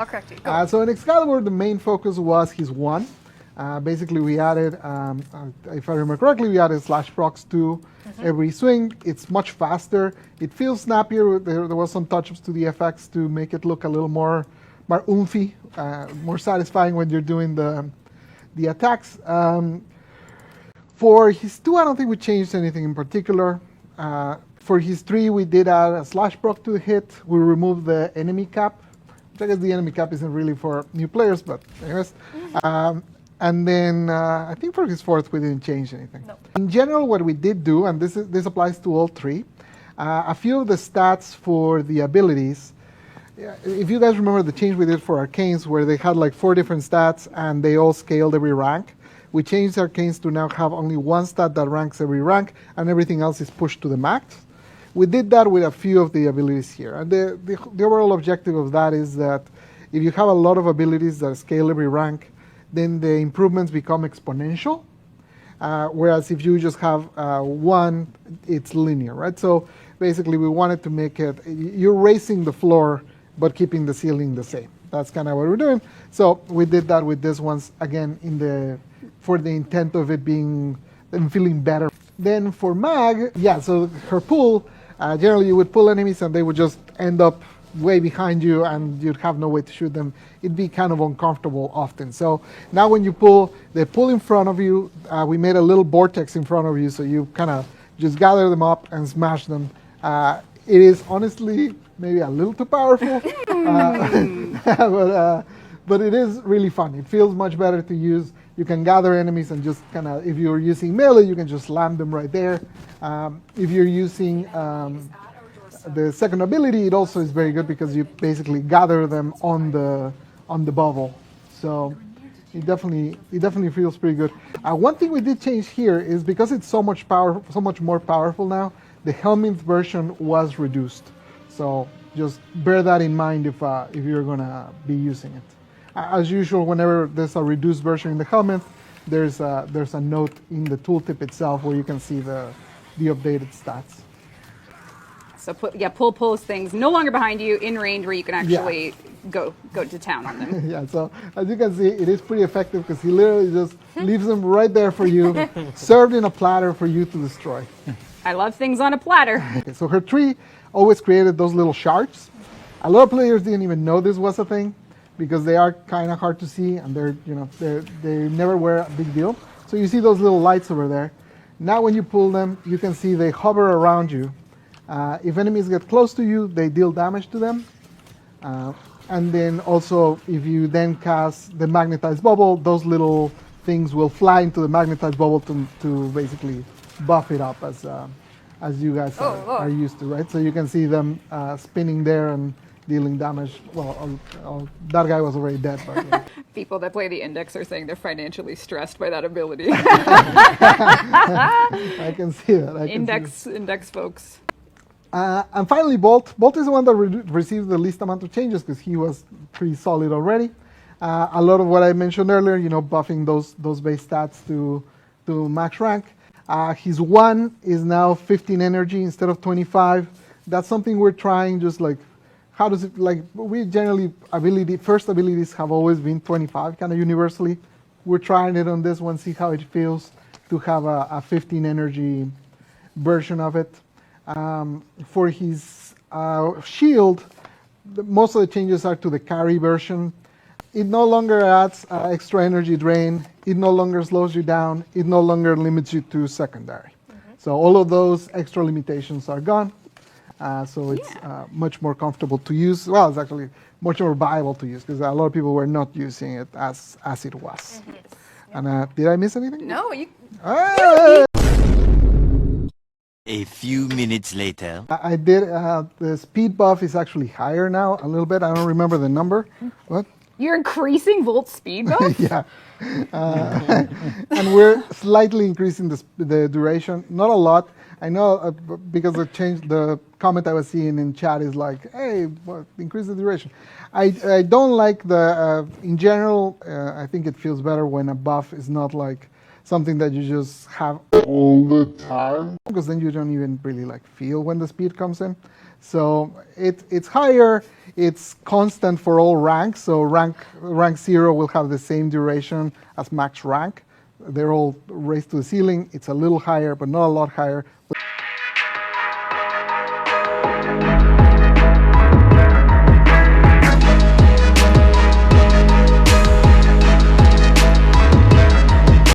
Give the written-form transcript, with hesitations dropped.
I'll correct you. So in Excalibur, the main focus was his 1. Basically, we added, if I remember correctly, we added slash procs to every swing. It's much faster. It feels snappier. There was some touch-ups to the effects to make it look a little more oomphy, more satisfying when you're doing the attacks. For his 2, I don't think we changed anything in particular. For his 3, we did add a slash proc to the hit. We removed the enemy cap. I guess the enemy cap isn't really for new players, but anyways. And then I think for his 4th, we didn't change anything. No. In general, what we did do, and this applies to all 3, a few of the stats for the abilities. If you guys remember the change we did for Arcanes, where they had like 4 different stats and they all scaled every rank, we changed Arcanes to now have only 1 stat that ranks every rank, and everything else is pushed to the max. We did that with a few of the abilities here. And the overall objective of that is that if you have a lot of abilities that scale every rank, then the improvements become exponential. Whereas if you just have 1, it's linear, right? So basically we wanted to make it, you're raising the floor, but keeping the ceiling the same. That's kind of what we're doing. So we did that with this ones, again, for the intent of it being, them feeling better. Then for Mag, so her pull, generally you would pull enemies and they would just end up way behind you and you'd have no way to shoot them. It'd be kind of uncomfortable often. So now when you pull, they pull in front of you. We made a little vortex in front of you, so you kind of just gather them up and smash them. It is honestly maybe a little too powerful, but it is really fun. It feels much better to use. You can gather enemies and just kind of, if you're using melee, you can just slam them right there. If you're using the second ability, it also is very good because you basically gather them on the bubble. So it definitely feels pretty good. One thing we did change here is because it's so much more powerful now, the helmet version was reduced. So just bear that in mind if you're gonna be using it. As usual, whenever there's a reduced version in the helmet, there's a note in the tooltip itself where you can see the updated stats. So pull pulls things no longer behind you, in range where you can actually go to town on them. So as you can see, it is pretty effective because he literally just leaves them right there for you, served in a platter for you to destroy. I love things on a platter. Okay, so her tree always created those little shards. A lot of players didn't even know this was a thing because they are kind of hard to see and they never were a big deal. So you see those little lights over there. Now when you pull them, you can see they hover around you. If enemies get close to you, they deal damage to them. And then also, if you then cast the magnetized bubble, those little things will fly into the magnetized bubble to basically buff it up as you guys are used to, right? So you can see them spinning there and dealing damage. Well, that guy was already dead. But, People that play the Index are saying they're financially stressed by that ability. I can see that. Index folks. And finally, Bolt. Bolt is the one that received the least amount of changes because he was pretty solid already. A lot of what I mentioned earlier, buffing those base stats to max rank. His 1 is now 15 energy instead of 25. That's something we're trying, just like, how does it, like, we generally, first abilities have always been 25, kind of universally. We're trying it on this one, see how it feels to have a 15 energy version of it. For his shield, most of the changes are to the carry version. It no longer adds extra energy drain. It no longer slows you down. It no longer limits you to secondary. So all of those extra limitations are gone. So it's much more comfortable to use. Well, it's actually much more viable to use because a lot of people were not using it as it was. And did I miss anything? No, you. A few minutes later. I did. The speed buff is actually higher now a little bit. I don't remember the number. What? You're increasing Volt's speed buff? Yeah. And we're slightly increasing the duration. Not a lot. I know because the comment I was seeing in chat is like, hey, increase the duration. I don't like in general, I think it feels better when a buff is not like something that you just have all the time, because then you don't even really feel when the speed comes in. So it's higher. It's constant for all ranks. So rank 0 will have the same duration as max rank. They're all raised to the ceiling. It's a little higher, but not a lot higher.